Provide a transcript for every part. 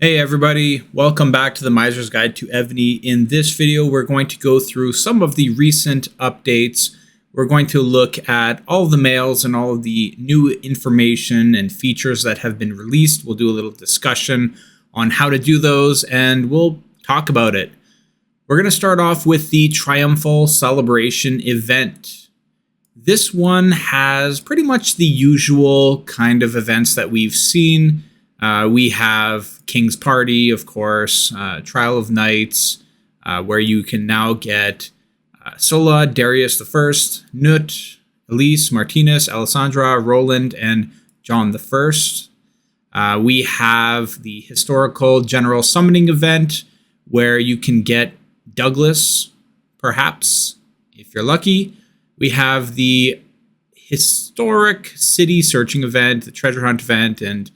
Hey everybody, welcome back to the Miser's Guide to Evony. In this video, we're going to go through some of the recent updates. We're going to look at all of the mails and all of the new information and features that have been released. We'll do a little discussion on how to do those, and we'll talk about it. We're going to start off with the Triumphal Celebration event. This one has pretty much the usual kind of events that we've seen. We have King's Party, of course, Trial of Knights, where you can now get Sulla, Darius I, Nut, Elise, Martinez, Alessandra, Roland, and John I. We have the Historical General Summoning event, where you can get Douglas, perhaps, if you're lucky. We have the Historic City Searching event, the Treasure Hunt event, and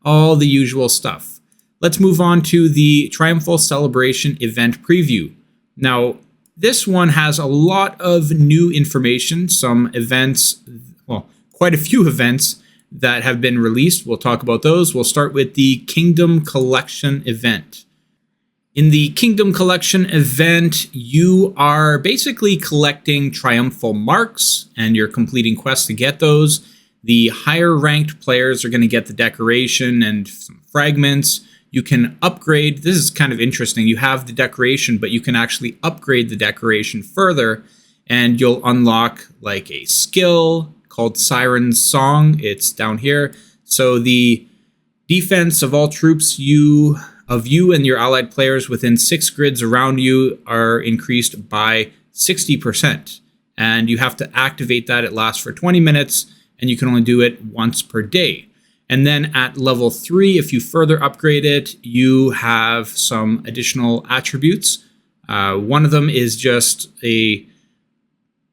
all the usual stuff. Let's move on to the Triumphal Celebration event preview. Now, this one has a lot of new information, some events, well, quite a few events that have been released. We'll talk about those. We'll start with the Kingdom Collection event. In the Kingdom Collection event, you are basically collecting Triumphal marks, and you're completing quests to get those. The higher ranked players are going to get the decoration and some fragments. You can upgrade. This is kind of interesting. You have the decoration, but you can actually upgrade the decoration further, and you'll unlock like a skill called Siren's Song. It's down here. So the defense of all troops you and your allied players within 6 grids around you are increased by 60%. And you have to activate that. It lasts for 20 minutes. And you can only do it once per day. And then at level 3, if you further upgrade it, you have some additional attributes. One of them is just a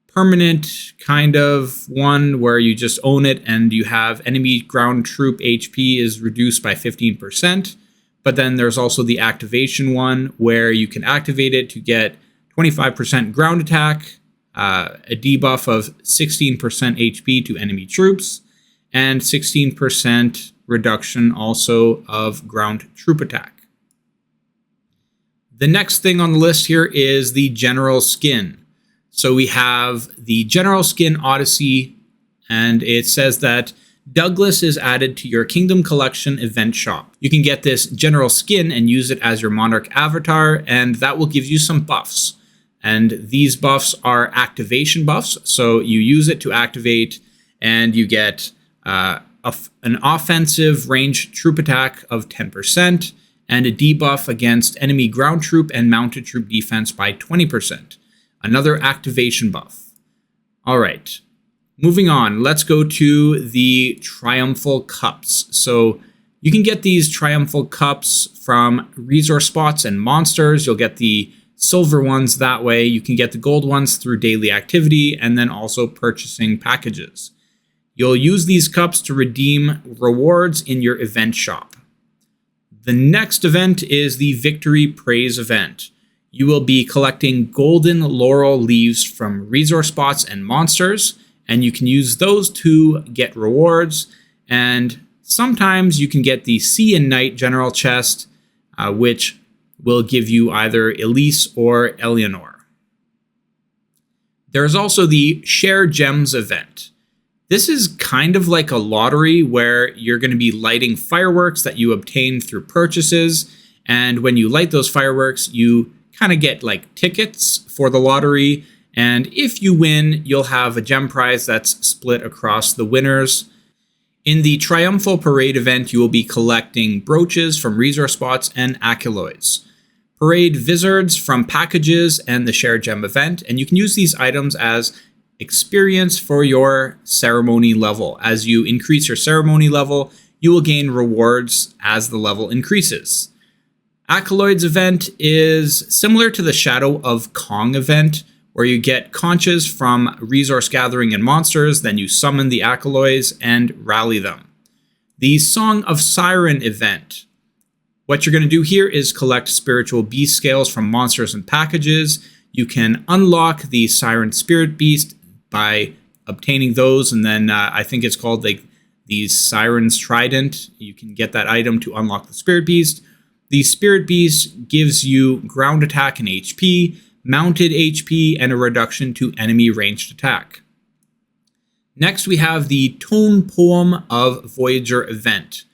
permanent kind of one where you just own it and you have enemy ground troop HP is reduced by 15%. But then there's also the activation one where you can activate it to get 25% ground attack, a debuff of 16% HP to enemy troops, and 16% reduction also of ground troop attack. The next thing on the list here is the General Skin. So we have the General Skin Odyssey, and it says that Douglas is added to your Kingdom Collection event shop. You can get this General Skin and use it as your Monarch avatar, and that will give you some buffs. And these buffs are activation buffs. So you use it to activate and you get an offensive range troop attack of 10% and a debuff against enemy ground troop and mounted troop defense by 20%. Another activation buff. All right, moving on. Let's go to the Triumphal Cups. So you can get these Triumphal Cups from resource spots and monsters. You'll get the silver ones that way. You can get the gold ones through daily activity and then also purchasing packages. You'll use these cups to redeem rewards in your event shop. The next event is the Victory Praise event. You will be collecting golden laurel leaves from resource spots and monsters, and you can use those to get rewards. And sometimes you can get the Sea and Night General Chest, which will give you either Elise or Eleanor. There's also the Share Gems event. This is kind of like a lottery where you're going to be lighting fireworks that you obtain through purchases. And when you light those fireworks, you kind of get like tickets for the lottery. And if you win, you'll have a gem prize that's split across the winners. In the Triumphal Parade event, you will be collecting brooches from resource spots and alloys. Parade Vizards from packages and the Share Gem event, and you can use these items as experience for your ceremony level. As you increase your ceremony level, you will gain rewards as the level increases. Alloys event is similar to the Shadow of Kong event, where you get conches from resource gathering and monsters, then you summon the alloys and rally them. The Song of Siren event. What you're going to do here is collect spiritual beast scales from monsters and packages. You can unlock the Siren Spirit Beast by obtaining those, and then I think it's called like the Siren's Trident. You can get that item to unlock the Spirit Beast. The Spirit Beast gives you ground attack and HP, mounted HP, and a reduction to enemy ranged attack. Next, we have the Tone Poem of Voyager event.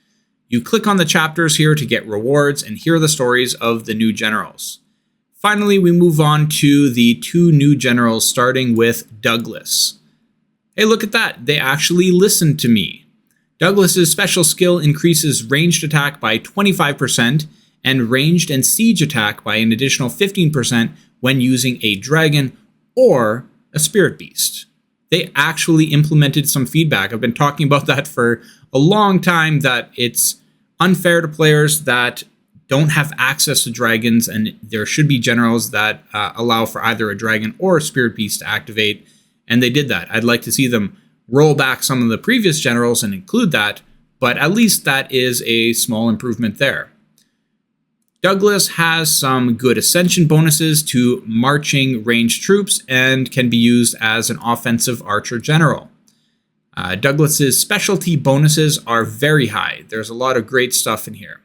You click on the chapters here to get rewards and hear the stories of the new generals. Finally, we move on to the 2 new generals, starting with Douglas. Hey, look at that. They actually listened to me. Douglas's special skill increases ranged attack by 25% and ranged and siege attack by an additional 15% when using a dragon or a spirit beast. They actually implemented some feedback. I've been talking about that for a long time, that it's unfair to players that don't have access to dragons, and there should be generals that allow for either a dragon or a spirit beast to activate, and they did that. I'd like to see them roll back some of the previous generals and include that, but at least that is a small improvement there. Douglas has some good ascension bonuses to marching ranged troops and can be used as an offensive archer general. Douglas's specialty bonuses are very high. There's a lot of great stuff in here.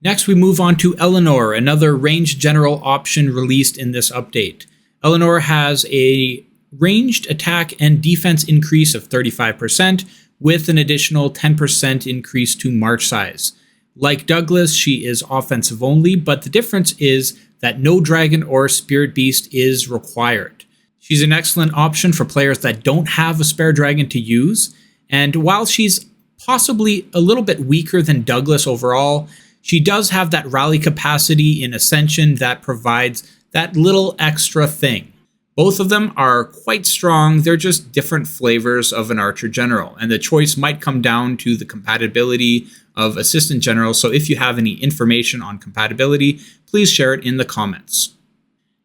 Next, we move on to Eleanor, another ranged general option released in this update. Eleanor has a ranged attack and defense increase of 35% with an additional 10% increase to march size. Like Douglas, she is offensive only, but the difference is that no dragon or spirit beast is required. She's an excellent option for players that don't have a spare dragon to use, and while she's possibly a little bit weaker than Douglas overall, she does have that rally capacity in Ascension that provides that little extra thing. Both of them are quite strong, they're just different flavors of an Archer General, and the choice might come down to the compatibility of Assistant Generals, so if you have any information on compatibility, please share it in the comments.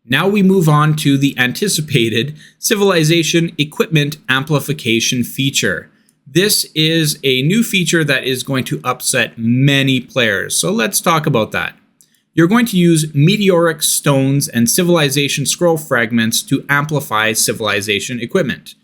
Now we move on to the anticipated Civilization Equipment Amplification feature. This is a new feature that is going to upset many players, so let's talk about that. You're going to use meteoric stones and civilization scroll fragments to amplify civilization equipment.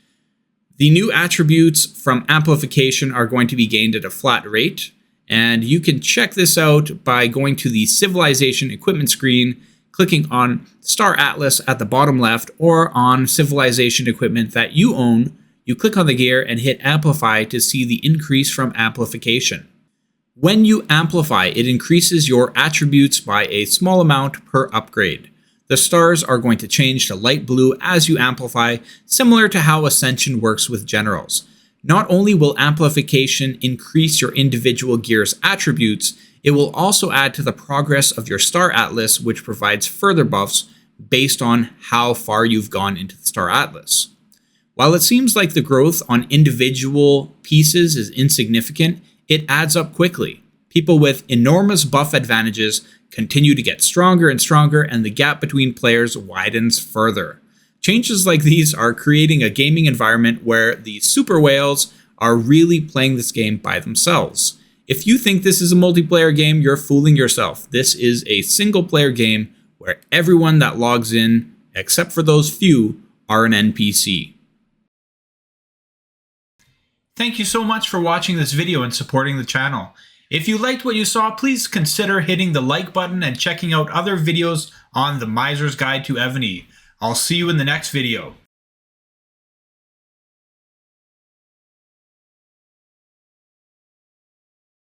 The new attributes from amplification are going to be gained at a flat rate, and you can check this out by going to the civilization equipment screen, clicking on Star Atlas at the bottom left, or on civilization equipment that you own. You click on the gear and hit amplify to see the increase from amplification. When you amplify, it increases your attributes by a small amount per upgrade. The stars are going to change to light blue as you amplify, similar to how Ascension works with generals. Not only will amplification increase your individual gear's attributes, it will also add to the progress of your Star Atlas, which provides further buffs based on how far you've gone into the Star Atlas. While it seems like the growth on individual pieces is insignificant, it adds up quickly. People with enormous buff advantages continue to get stronger and stronger, and the gap between players widens further. Changes like these are creating a gaming environment where the super whales are really playing this game by themselves. If you think this is a multiplayer game, you're fooling yourself. This is a single player game where everyone that logs in, except for those few, are an NPC. Thank you so much for watching this video and supporting the channel. If you liked what you saw, please consider hitting the like button and checking out other videos on the Miser's Guide to Evony. I'll see you in the next video.